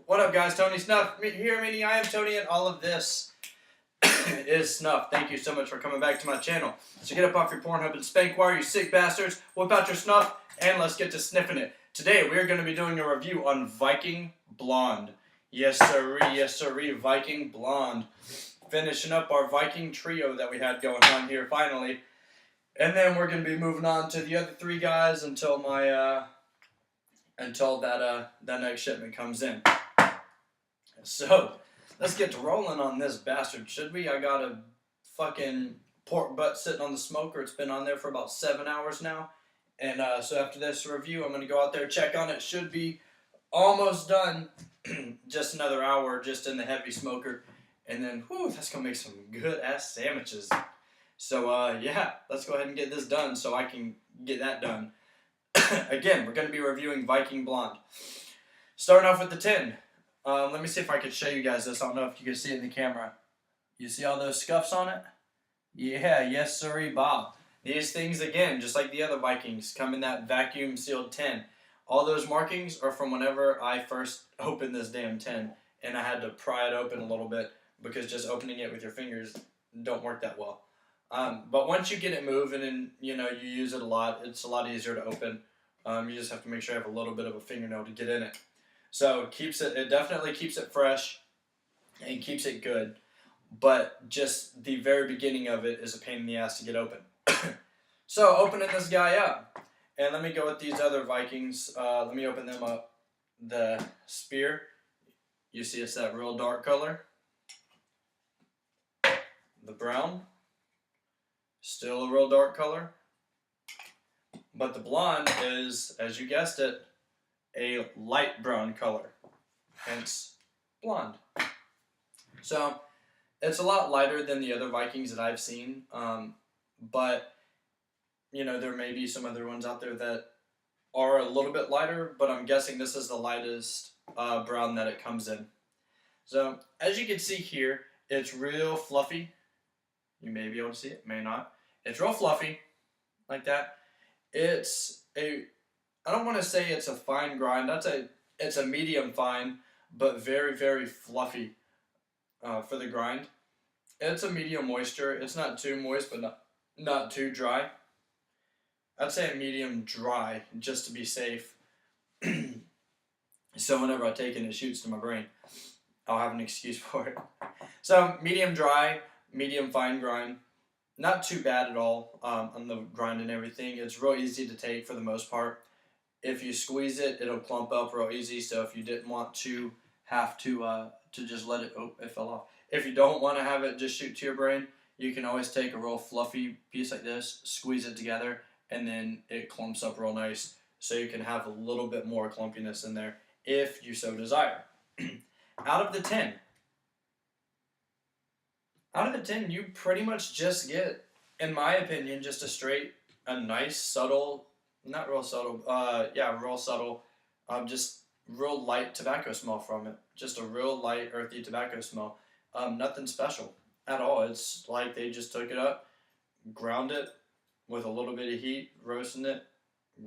What up, guys? Tony Snuff here, meaning I am Tony, and all of this is Snuff. Thank you so much for coming back to my channel. So get up off your Pornhub and spank wire, you sick bastards. Whip out your snuff, and let's get to sniffing it. Today, we are going to be doing a review on Viking Blonde. Yes, sirree, Viking Blonde. Finishing up our Viking trio that we had going on here, finally. And then we're going to be moving on to the other three guys until my, until that next shipment comes in. So, let's get to rolling on this bastard, should we? I got a fucking pork butt sitting on the smoker. It's been on there for about 7 hours now. And so after this review, I'm going to go out there, check on it. Should be almost done. Just another hour just in the heavy smoker. And then, whew, that's going to make some good-ass sandwiches. So, yeah, let's go ahead and get this done so I can get that done. Again, we're going to be reviewing Viking Blonde. Starting off with the tin. Let me see if I can show you guys this. I don't know if you can see it in the camera. You see all those scuffs on it? Yeah, yes sirree, Bob. These things, again, just like the other Vikings, come in that vacuum sealed tin. All those markings are from whenever I first opened this damn tin, and I had to pry it open a little bit because just opening it with your fingers don't work that well. But once you get it moving and you use it a lot, it's a lot easier to open. You just have to make sure you have a little bit of a fingernail to get in it. So it definitely keeps it fresh and keeps it good. But just the very beginning of it is a pain in the ass to get open. So opening this guy up. And let me go with these other Vikings. Let me open them up. The spear. You see it's that real dark color. The brown. Still a real dark color. But the blonde is, as you guessed it, a light brown color, hence blonde. So it's a lot lighter than the other Vikings that I've seen, but there may be some other ones out there that are a little bit lighter, but I'm guessing this is the lightest brown that it comes in. So as you can see here, it's real fluffy. You may be able to see it, may not. It's real fluffy, like that. I don't want to say it's a fine grind. It's a medium fine, but very, very fluffy for the grind. It's a medium moisture. It's not too moist, but not too dry. I'd say a medium dry, just to be safe. So whenever I take it and it shoots to my brain, I'll have an excuse for it. So medium dry, medium fine grind. Not too bad at all on the grind and everything. It's real easy to take for the most part. If you squeeze it, it'll clump up real easy. So if you didn't want to have to just let it, it fell off. If you don't want to have it just shoot to your brain, you can always take a real fluffy piece like this, squeeze it together, and then it clumps up real nice. So you can have a little bit more clumpiness in there if you so desire. Out of the tin, you pretty much just get, in my opinion, just a nice, subtle, not real subtle, real subtle, just real light tobacco smell from it. Just a real light, earthy tobacco smell. Nothing special at all. It's like they just took it up, ground it with a little bit of heat, roasting it,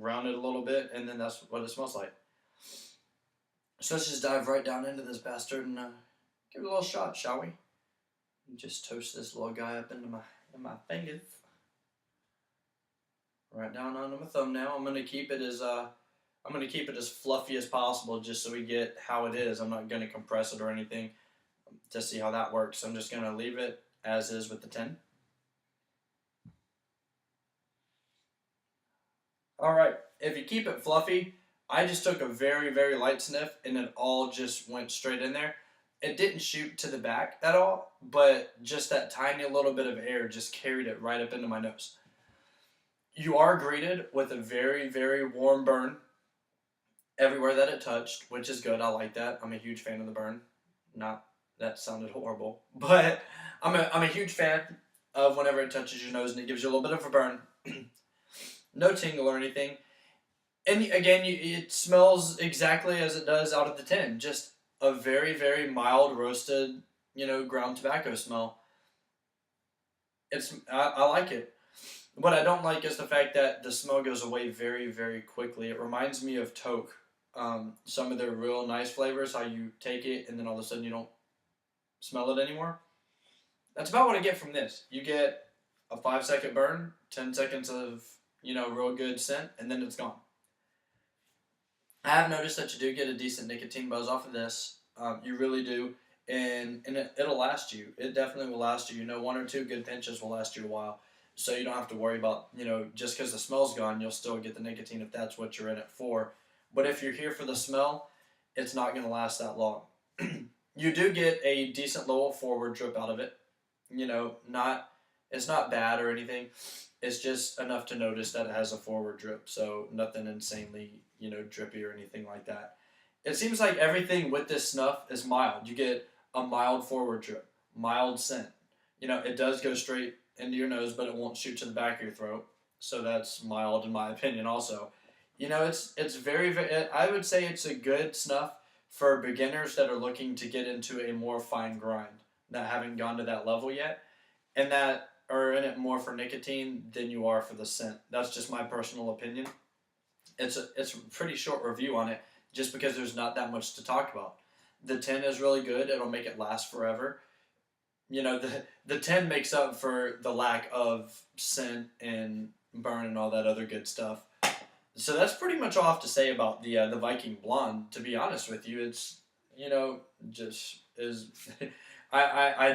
ground it a little bit, and then that's what it smells like. So let's just dive right down into this bastard and give it a little shot, shall we? Just toast this little guy up into my fingers. Right down onto my thumbnail. I'm gonna keep it as fluffy as possible, just so we get how it is. I'm not gonna compress it or anything to see how that works. I'm just gonna leave it as is with the tin. All right. If you keep it fluffy, I just took a very, very light sniff, and it all just went straight in there. It didn't shoot to the back at all, but just that tiny little bit of air just carried it right up into my nose. You are greeted with a very, very warm burn everywhere that it touched, which is good. I like that. I'm a huge fan of the burn. Not that sounded horrible, but I'm a huge fan of whenever it touches your nose and it gives you a little bit of a burn. No tingle or anything. And again, it smells exactly as it does out of the tin. Just a very, very mild roasted, ground tobacco smell. I like it. What I don't like is the fact that the smell goes away very, very quickly. It reminds me of Toke. some of their real nice flavors, how you take it and then all of a sudden you don't smell it anymore. That's about what I get from this. You get a 5-second burn, 10 seconds of, real good scent, and then it's gone. I have noticed that you do get a decent nicotine buzz off of this. You really do. And it'll last you. It definitely will last you. 1 or 2 good pinches will last you a while. So you don't have to worry about, just because the smell's gone, you'll still get the nicotine if that's what you're in it for. But if you're here for the smell, it's not going to last that long. You do get a decent little forward drip out of it. It's not bad or anything. It's just enough to notice that it has a forward drip. So nothing insanely, drippy or anything like that. It seems like everything with this snuff is mild. You get a mild forward drip, mild scent. It does go straight into your nose, but it won't shoot to the back of your throat. So that's mild in my opinion also. It's very, very, I would say it's a good snuff for beginners that are looking to get into a more fine grind, that haven't gone to that level yet, and that are in it more for nicotine than you are for the scent. That's just my personal opinion. It's a pretty short review on it, just because there's not that much to talk about. The 10 is really good. It'll make it last forever. The 10 makes up for the lack of scent and burn and all that other good stuff. So that's pretty much all I have to say about the Viking Blonde. To be honest with you, it's just is. I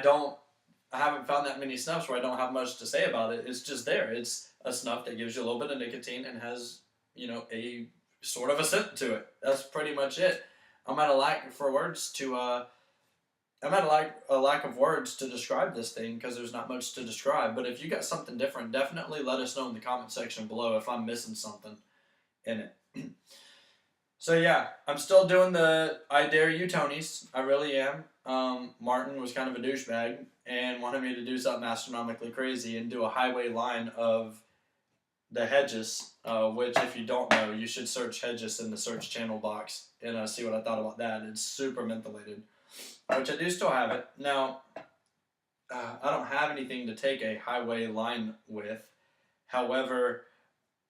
haven't found that many snuffs where I don't have much to say about it. It's just there. It's a snuff that gives you a little bit of nicotine and has a sort of a scent to it. That's pretty much it. I'm at a lack for words to. I'm at a lack of words to describe this thing because there's not much to describe. But if you got something different, definitely let us know in the comment section below if I'm missing something in it. So yeah, I'm still doing the I Dare You Tonys. I really am. Martin was kind of a douchebag and wanted me to do something astronomically crazy and do a highway line of the hedges, which if you don't know, you should search hedges in the search channel box and see what I thought about that. It's super mentholated, which I do still have it. Now, I don't have anything to take a highway line with. However,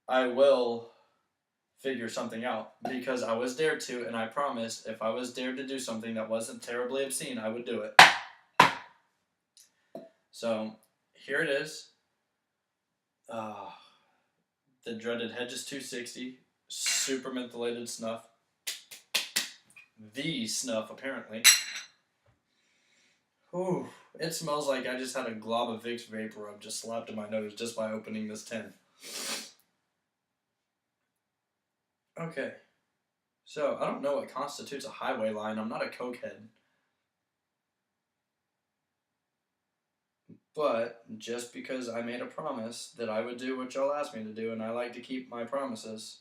I will figure something out because I was dared to, and I promised if I was dared to do something that wasn't terribly obscene, I would do it. So, here it is. The dreaded Hedges 260 super mentholated snuff. The snuff, apparently. Ooh, it smells like I just had a glob of Vicks Vapor Rub just slapped in my nose just by opening this tin. Okay, so I don't know what constitutes a highway line. I'm not a cokehead. But just because I made a promise that I would do what y'all asked me to do, and I like to keep my promises.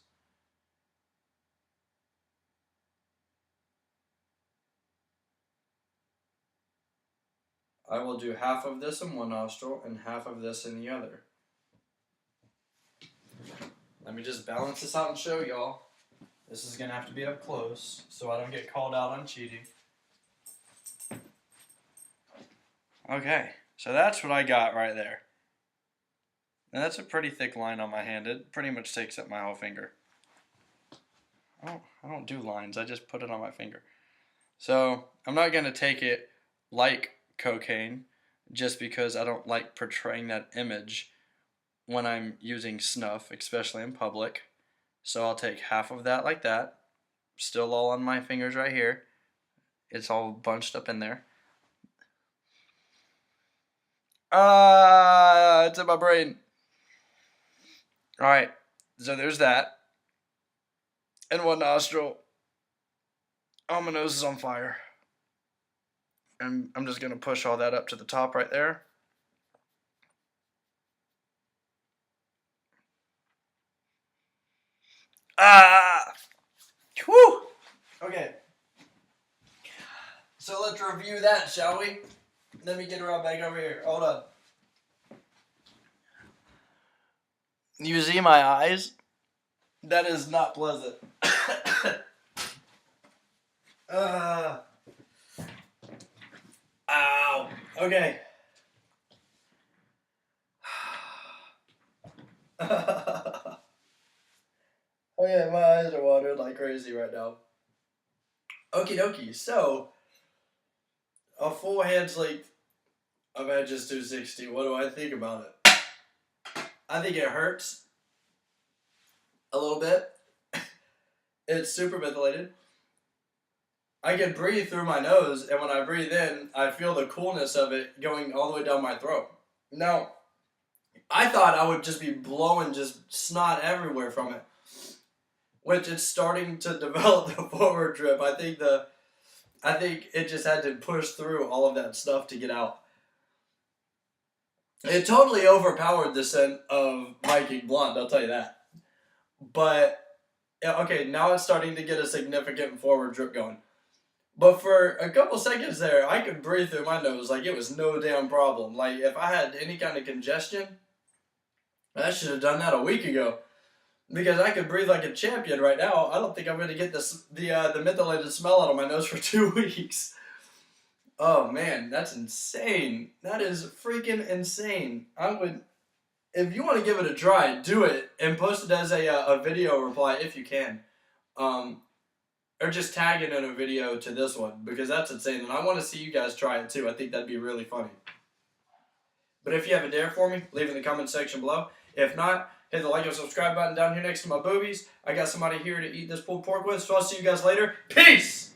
I will do half of this in one nostril and half of this in the other. Let me just balance this out and show y'all. This is going to have to be up close so I don't get called out on cheating. Okay, so that's what I got right there. And that's a pretty thick line on my hand. It pretty much takes up my whole finger. I don't do lines. I just put it on my finger. So I'm not going to take it like cocaine just because I don't like portraying that image when I'm using snuff, especially in public. So I'll take half of that like that. Still all on my fingers right here. It's all bunched up in there. It's in my brain. Alright, so there's that. In one nostril. Oh, my nose is on fire. And I'm just going to push all that up to the top right there. Whew! Okay. So let's review that, shall we? Let me get around back over here. Hold on. You see my eyes? That is not pleasant. Ow. Okay. Okay, my eyes are watering like crazy right now. Okie dokie. So, a full hand's length of edges 260. What do I think about it? I think it hurts a little bit. It's super ventilated. I can breathe through my nose, and when I breathe in, I feel the coolness of it going all the way down my throat. Now, I thought I would just be blowing just snot everywhere from it, which it's starting to develop the forward drip. I think it just had to push through all of that stuff to get out. It totally overpowered the scent of Viking Blonde, I'll tell you that. But, okay, now it's starting to get a significant forward drip going. But for a couple seconds there, I could breathe through my nose like it was no damn problem. Like, if I had any kind of congestion, I should have done that a week ago. Because I could breathe like a champion right now. I don't think I'm going to get the methylated smell out of my nose for 2 weeks. Oh man, that's insane. That is freaking insane. If you want to give it a try, do it and post it as a video reply if you can. Or just tag it in a video to this one because that's insane. And I want to see you guys try it too. I think that'd be really funny. But if you have a dare for me, leave it in the comment section below. If not, hit the like and subscribe button down here next to my boobies. I got somebody here to eat this pulled pork with, so I'll see you guys later. Peace!